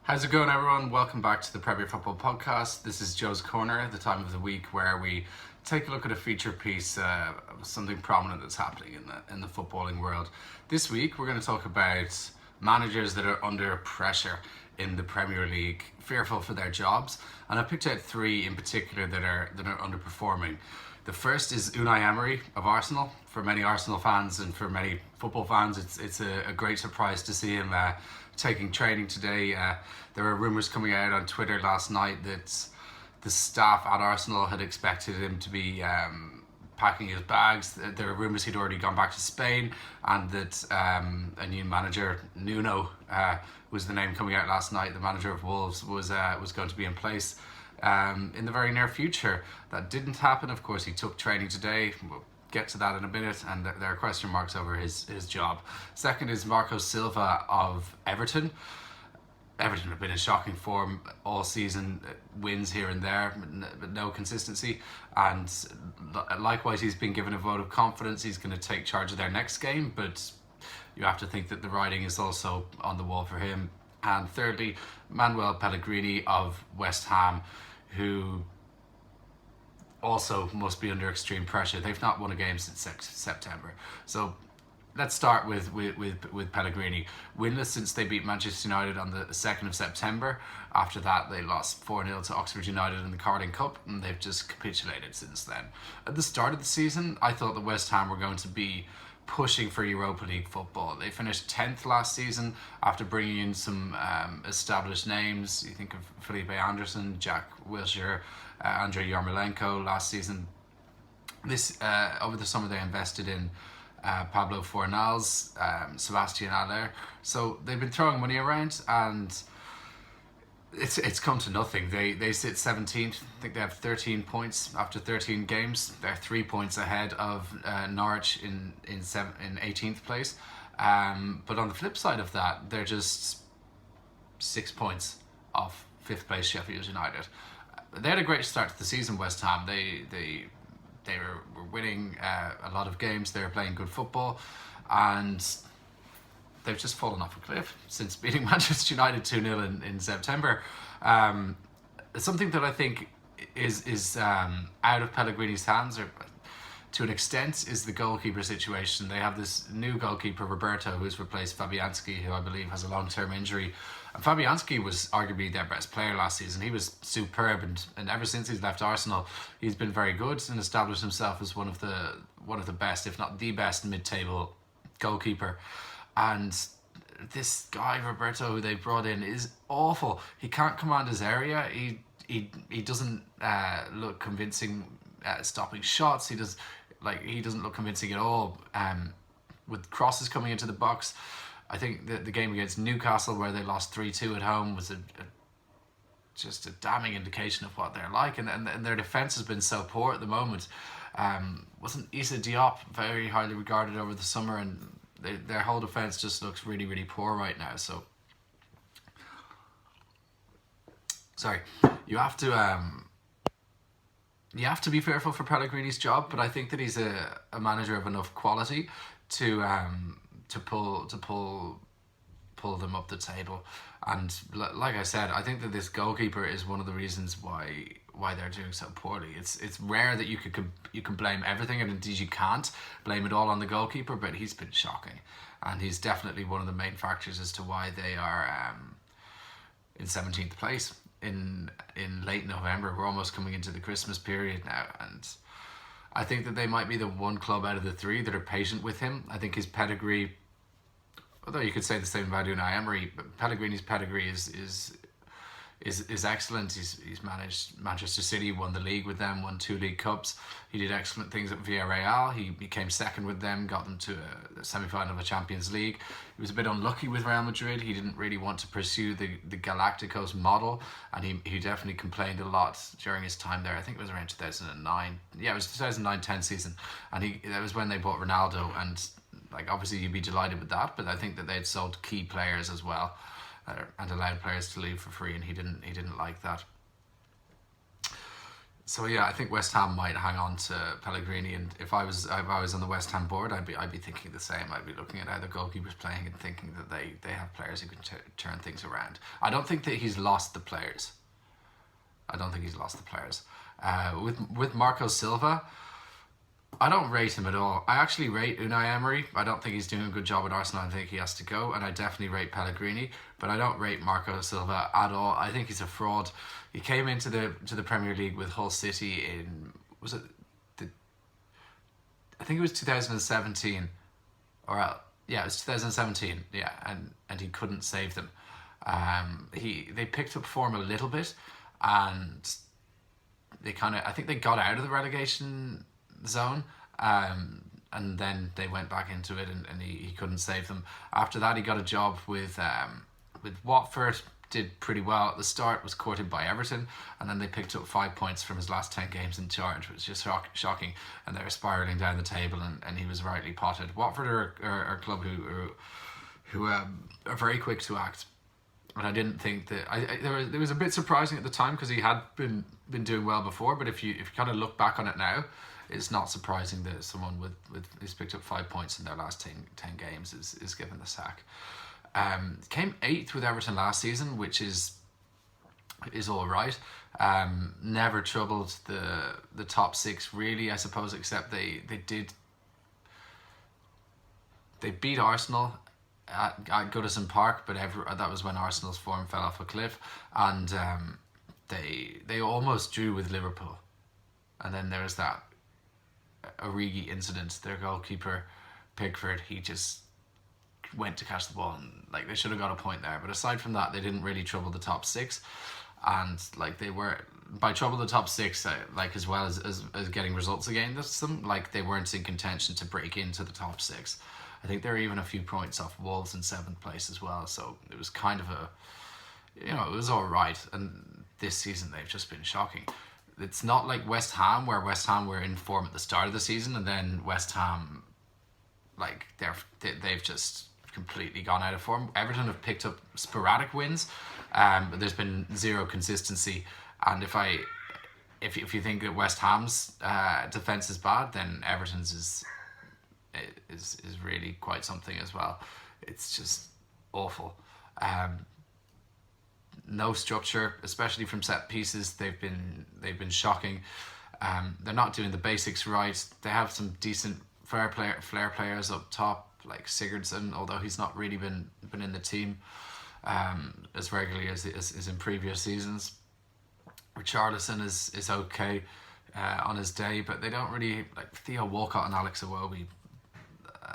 How's it going, everyone? Welcome back to the Premier Football Podcast. This is Joe's Corner, the time of the week where we take a look at a feature piece of something prominent that's happening in the footballing world. This week, we're going to talk about managers that are under pressure in the Premier League, fearful for their jobs, and I picked out three in particular that are underperforming. The first is Unai Emery of Arsenal. For many Arsenal fans and for many football fans, it's a great surprise to see him taking training today. There were rumours coming out on Twitter last night that the staff at Arsenal had expected him to be packing his bags. There were rumours he'd already gone back to Spain, and that a new manager, Nuno, was the name coming out last night. The manager of Wolves was going to be in place in the very near future. That didn't happen. Of course, he took training today. We'll get to that in a minute, and there are question marks over his job. Second is Marco Silva of Everton. Everton have been in shocking form all season, wins here and there, but no consistency. And likewise, he's been given a vote of confidence. He's going to take charge of their next game, but you have to think that the writing is also on the wall for him. And thirdly, Manuel Pellegrini of West Ham, who also must be under extreme pressure. They've not won a game since September. So let's start with Pellegrini. Winless since they beat Manchester United on the 2nd of September. After that, they lost 4-0 to Oxford United in the Carling Cup, and they've just capitulated since then. At the start of the season, I thought that West Ham were going to be pushing for Europa League football. They finished 10th last season after bringing in some established names. You think of Felipe Anderson, Jack Wilshere, Andrei Yarmolenko last season. This over the summer they invested in Pablo Fornals, Sebastian Aller. So they've been throwing money around, and it's come to nothing. They sit 17th. I think they have 13 points after 13 games. They're 3 points ahead of Norwich in 18th place. But on the flip side of that, they're just 6 points off 5th place Sheffield United. They had a great start to the season, West Ham. They were winning a lot of games. They were playing good football, and they've just fallen off a cliff since beating Manchester United 2-0 in September. Something that I think is out of Pellegrini's hands, or to an extent, is the goalkeeper situation. They have this new goalkeeper, Roberto, who's replaced Fabianski, who I believe has a long-term injury. And Fabianski was arguably their best player last season. He was superb, and ever since he's left Arsenal, he's been very good and established himself as one of the best, if not the best, mid-table goalkeeper. And this guy, Roberto, who they brought in, is awful. He can't command his area. He doesn't look convincing stopping shots. He doesn't look convincing at all with crosses coming into the box. I think that the game against Newcastle, where they lost 3-2 at home, was just a damning indication of what they're like. And their defence has been so poor at the moment. Wasn't Issa Diop very highly regarded over the summer, and their whole defence just looks really, really poor right now. So, sorry, you have to be fearful for Pellegrini's job, but I think that he's a manager of enough quality to pull them up the table. And like I said, I think that this goalkeeper is one of the reasons why they're doing so poorly. It's rare that you can blame everything, and indeed you can't blame it all on the goalkeeper, but he's been shocking, and he's definitely one of the main factors as to why they are in 17th place in late November. We're almost coming into the Christmas period now, and I think that they might be the one club out of the three that are patient with him. I think his pedigree, although you could say the same about Unai Emery, but Pellegrini's pedigree is excellent. He's managed Manchester City, won the league with them, won 2 League Cups. He did excellent things at Villarreal. He became second with them, got them to a semi-final of a Champions League. He was a bit unlucky with Real Madrid. He didn't really want to pursue the Galacticos model, and he definitely complained a lot during his time there. I think it was around 2009. Yeah, it was 2009-10 season, and that was when they bought Ronaldo, and obviously you'd be delighted with that, but I think that they'd sold key players as well, and allowed players to leave for free, and he didn't like that. So yeah, I think West Ham might hang on to Pellegrini, and if I was on the West Ham board, I'd be thinking the same. I'd be looking at how the goalkeeper's playing and thinking that they have players who can turn things around. I don't think that he's lost the players. I don't think he's lost the players. With Marco Silva, I don't rate him at all. I actually rate Unai Emery. I don't think he's doing a good job at Arsenal. I think he has to go. And I definitely rate Pellegrini. But I don't rate Marco Silva at all. I think he's a fraud. He came into the Premier League with Hull City in... I think it was 2017. Yeah, it was 2017. Yeah, and he couldn't save them. They picked up form a little bit. And I think they got out of the relegation zone, and then they went back into it, and he couldn't save them. After that, he got a job with Watford, did pretty well at the start, was courted by Everton, and then they picked up 5 points from his last 10 games in charge, which is just shocking, and they were spiralling down the table, and he was rightly potted. Watford are a club who are very quick to act. And I didn't think that there was a bit surprising at the time because he had been doing well before. But if you kind of look back on it now, it's not surprising that someone who's picked up 5 points in their last 10 games is given the sack. Came 8th with Everton last season, which is all right. Never troubled the top 6 really, I suppose, except they beat Arsenal at Goodison Park, but that was when Arsenal's form fell off a cliff, and they almost drew with Liverpool, and then there was that Origi incident. Their goalkeeper Pickford, he just went to catch the ball, and they should have got a point there. But aside from that, they didn't really trouble the top 6, and they were by trouble the top 6, as well as getting results against them. They weren't in contention to break into the top 6. I think they're even a few points off Wolves in 7th place as well. So it was kind of it was all right. And this season they've just been shocking. It's not like West Ham, where West Ham were in form at the start of the season, and then West Ham, they've just completely gone out of form. Everton have picked up sporadic wins, but there's been zero consistency. And if you think that West Ham's defense is bad, then Everton's is really quite something as well. It's just awful. No structure, especially from set pieces. They've been shocking. They're not doing the basics right. They have some decent flair players up top, like Sigurdsson, although he's not really been in the team as regularly as in previous seasons. Richarlison is okay on his day, but they don't really Theo Walcott and Alex Iwobi.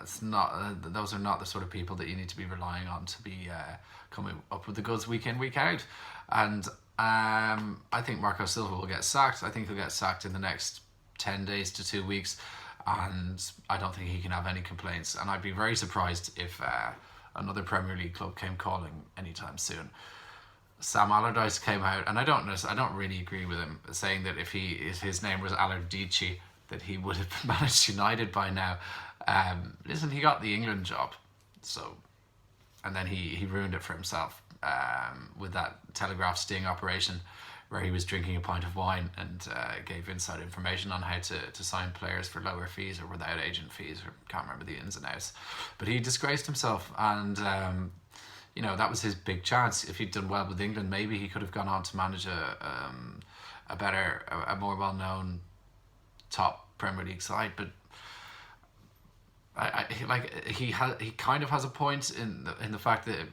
Those are not the sort of people that you need to be relying on to be coming up with the goods week in, week out. And I think Marco Silva will get sacked. I think he'll get sacked in the next 10 days to 2 weeks, and I don't think he can have any complaints. And I'd be very surprised if another Premier League club came calling anytime soon. Sam Allardyce came out, and I don't really agree with him, saying that if his name was Allardyce, that he would have managed United by now. Listen, he got the England job, so, and then he ruined it for himself with that Telegraph sting operation, where he was drinking a pint of wine and gave inside information on how to sign players for lower fees or without agent fees, or can't remember the ins and outs. But he disgraced himself, and that was his big chance. If he'd done well with England, maybe he could have gone on to manage a more well-known top Premier League side. But he kind of has a point in the fact that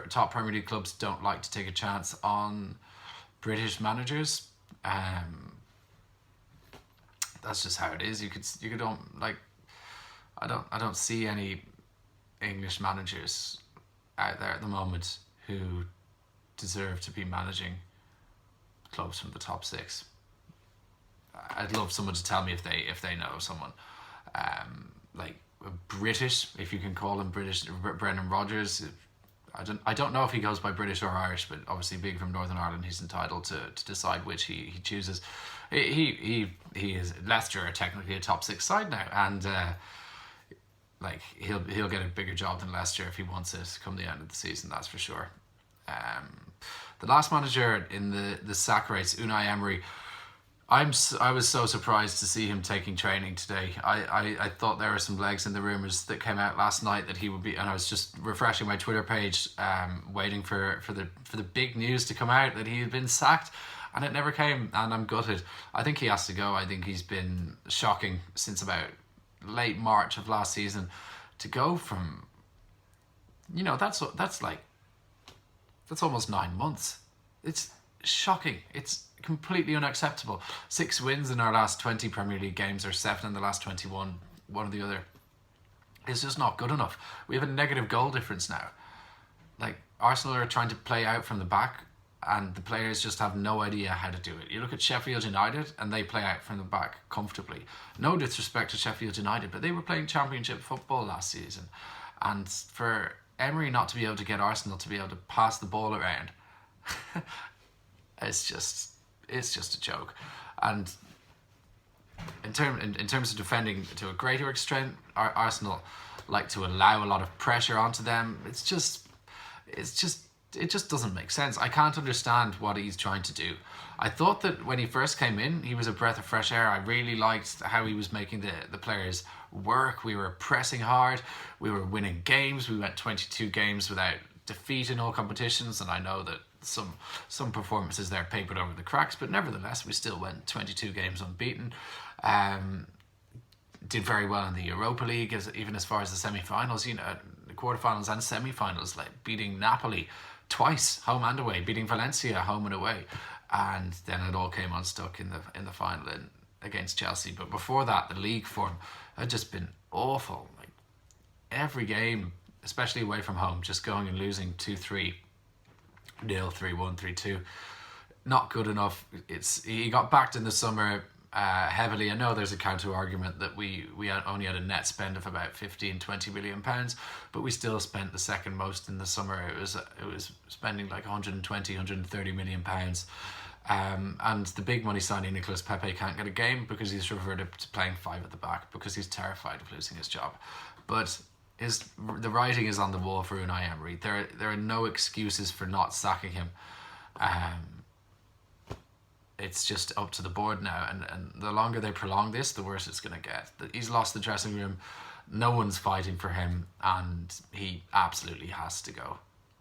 top Premier League clubs don't like to take a chance on British managers. That's just how it is. I don't see any English managers out there at the moment who deserve to be managing clubs from the top 6. I'd love someone to tell me if they know someone British, if you can call him British. Brendan Rodgers, I don't know if he goes by British or Irish, but obviously being from Northern Ireland, he's entitled to decide which he chooses. He is. Leicester are technically a top 6 side now, and he'll get a bigger job than Leicester if he wants it come the end of the season, that's for sure. The last manager in the sack race, Unai Emery, I was so surprised to see him taking training today. I thought there were some legs in the rumours that came out last night that he would be, and I was just refreshing my Twitter page, waiting for the big news to come out that he had been sacked, and it never came, and I'm gutted. I think he has to go. I think he's been shocking since about late March of last season. To go from, that's almost 9 months. It's shocking. It's completely unacceptable. 6 wins in our last 20 Premier League games, or 7 in the last 21, one or the other. It's just not good enough. We have a negative goal difference now. Like, Arsenal are trying to play out from the back, and the players just have no idea how to do it. You look at Sheffield United, and they play out from the back comfortably. No disrespect to Sheffield United, but they were playing Championship football last season. And for Emery not to be able to get Arsenal to be able to pass the ball around, it's just a joke. And in terms of defending to a greater extent, Arsenal like to allow a lot of pressure onto them. It just doesn't make sense. I can't understand what he's trying to do. I thought that when he first came in, he was a breath of fresh air. I really liked how he was making the players work. We were pressing hard. We were winning games. We went 22 games without defeat in all competitions, and I know that some performances there papered over the cracks, but nevertheless we still went 22 games unbeaten. Did very well in the Europa League, even as far as the semi-finals, the quarterfinals and semi-finals, like beating Napoli twice, home and away, beating Valencia home and away, and then it all came unstuck in the final against Chelsea. But before that, the league form had just been awful. Like, every game, especially away from home, just going and losing 2-3, 3-1, 3-2. Not good enough. He got backed in the summer heavily. I know there's a counter argument that we only had a net spend of about 15-20 million pounds, but we still spent the second most in the summer. It was spending like 120-130 million pounds. And the big money signing Nicolas Pepe can't get a game because he's reverted to playing 5 at the back because he's terrified of losing his job. But the writing is on the wall for Unai Emery. There are no excuses for not sacking him. It's just up to the board now, and the longer they prolong this, the worse it's going to get. He's lost the dressing room. No one's fighting for him, and he absolutely has to go.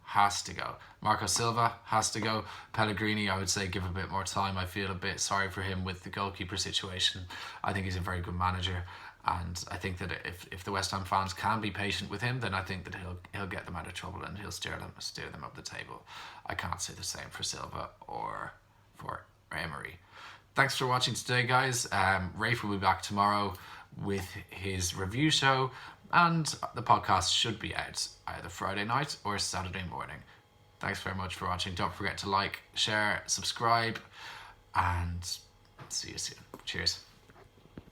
Has to go. Marco Silva has to go. Pellegrini, I would say, give a bit more time. I feel a bit sorry for him with the goalkeeper situation. I think he's a very good manager, and I think that if the West Ham fans can be patient with him, then I think that he'll get them out of trouble and he'll steer them up the table. I can't say the same for Silva or for Emery. Thanks for watching today, guys. Rafe will be back tomorrow with his review show, and the podcast should be out either Friday night or Saturday morning. Thanks very much for watching. Don't forget to like, share, subscribe, and see you soon. Cheers.